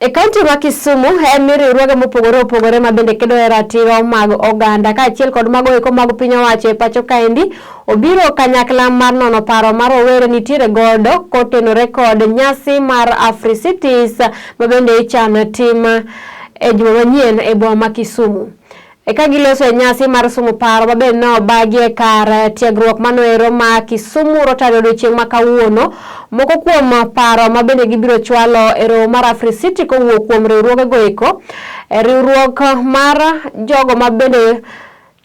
E kaunti ma Kisumu, riwruoge mopogore opogore ma bende kedo e ratiro mag oganda kaachiel kod mago eko mag piny owacho e pacho kaendi obiro kanyakla mar nono paro mar rowere nitiere godo kotenore kod nyasi mar Africities ma bende ichano tim e juma manyien e boma ma Kisumu. Eka giloso e nyasi mar sumo paro ma bende nobagie kar tiegruok manoero ma Kisumu rotary odiochieng' ma kawuono. Moko kuom paro ma bende gibiro chwalo e romo mar Africity kowuok kuom riwruoge go eko. Riwruok mar jogo ma bende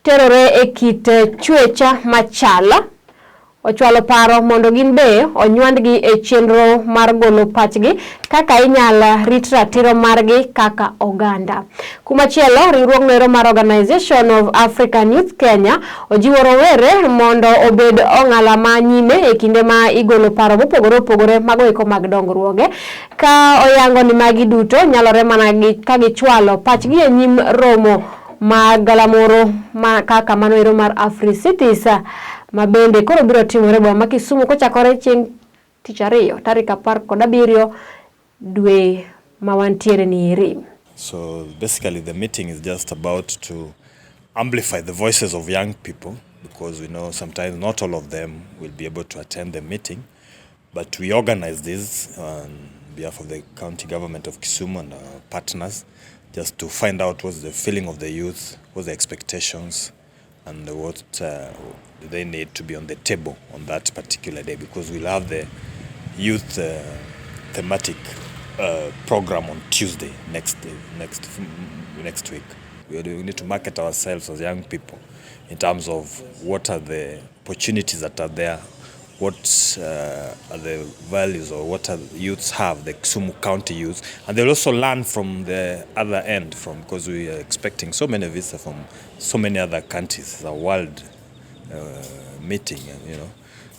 terore e kit chwecha machala ochwalo paro mondo gin be onywandgi e chenro mar golo pachgi kaka inyalo rit ratiro margi kaka oganda. Kumachielo, riwruogno mar Organization of African Youth Kenya ojiwo rowere mondo obed ong'ala ma nyime e kinde ma igolo paro mopogore opogore mago eko mag dongruoge ka oyango ni magi duto nyalore mana ka gichwalo pachgi e nyim romo ma galamoro ma kaka manoero mar Africities ma bende koro biro timore boma ma Kisumu kochakore chieng' tich ariyo tarik 17 dwe ma wantiere ni iri. So basically the meeting is just about to amplify the voices of young people, because we know sometimes not all of them will be able to attend the meeting, but we organize this on behalf of the county government of Kisumu and our partners just to find out what's the feeling of the youth, what's the expectations, and what they need to be on the table on that particular day, because we'll have the youth thematic program on Tuesday next week. We need to market ourselves as young people in terms of what are the opportunities that are there, what are the values or what are the youths have, the Kisumu County youth, and they'll also learn from the other end, because we are expecting so many visitors from so many other countries. It's a world meeting, you know.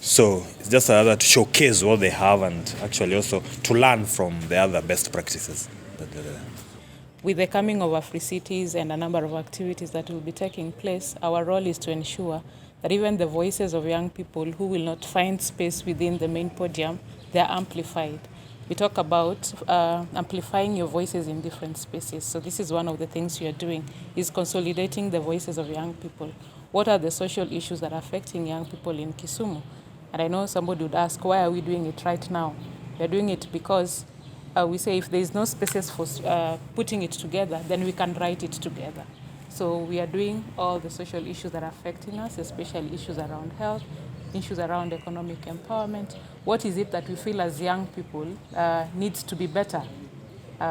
So it's just another to showcase what they have and actually also to learn from the other best practices. With the coming of Africities and a number of activities that will be taking place, our role is to ensure that even the voices of young people who will not find space within the main podium, they are amplified. We talk about amplifying your voices in different spaces. So this is one of the things we are doing, is consolidating the voices of young people. What are the social issues that are affecting young people in Kisumu? And I know somebody would ask, why are we doing it right now? We're doing it because we say if there is no spaces for putting it together, then we can write it together. So we are doing all the social issues that are affecting us, especially issues around health, issues around economic empowerment. What is it that we feel as young people needs to be better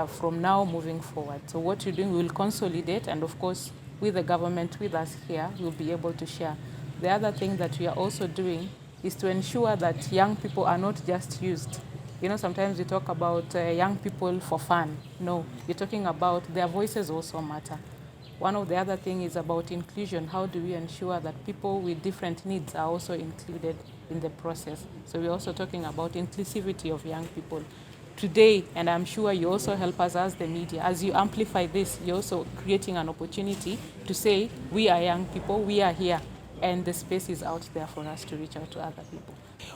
from now moving forward? So what we're doing, we will consolidate, and of course, with the government, with us here, we'll be able to share. The other thing that we are also doing is to ensure that young people are not just used. You know, sometimes we talk about young people for fun. No, we're talking about their voices also matter. One of the other things is about inclusion. How do we ensure that people with different needs are also included in the process? So we're also talking about inclusivity of young people. Today, and I'm sure you also help us as the media, as you amplify this, you're also creating an opportunity to say, we are young people, we are here, and the space is out there for us to reach out to other people.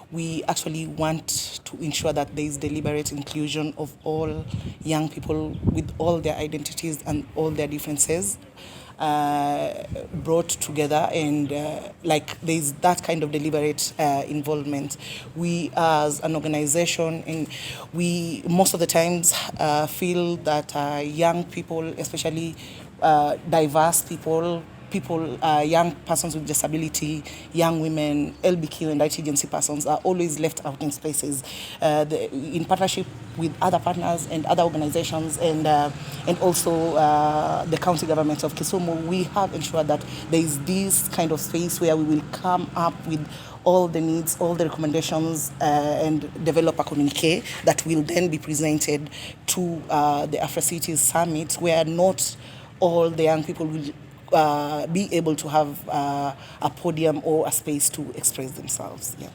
We actually want to ensure that there is deliberate inclusion of all young people with all their identities and all their differences brought together, and like there is that kind of deliberate involvement. We as an organization, and we most of the times feel that young people, especially diverse people, young persons with disability, young women, LBQ and IT agency persons are always left out in spaces. In partnership with other partners and other organizations, and also the county government of Kisumu, we have ensured that there is this kind of space where we will come up with all the needs, all the recommendations, and develop a communique that will then be presented to the Africities Summit, where not all the young people will be able to have a podium or a space to express themselves. Yeah.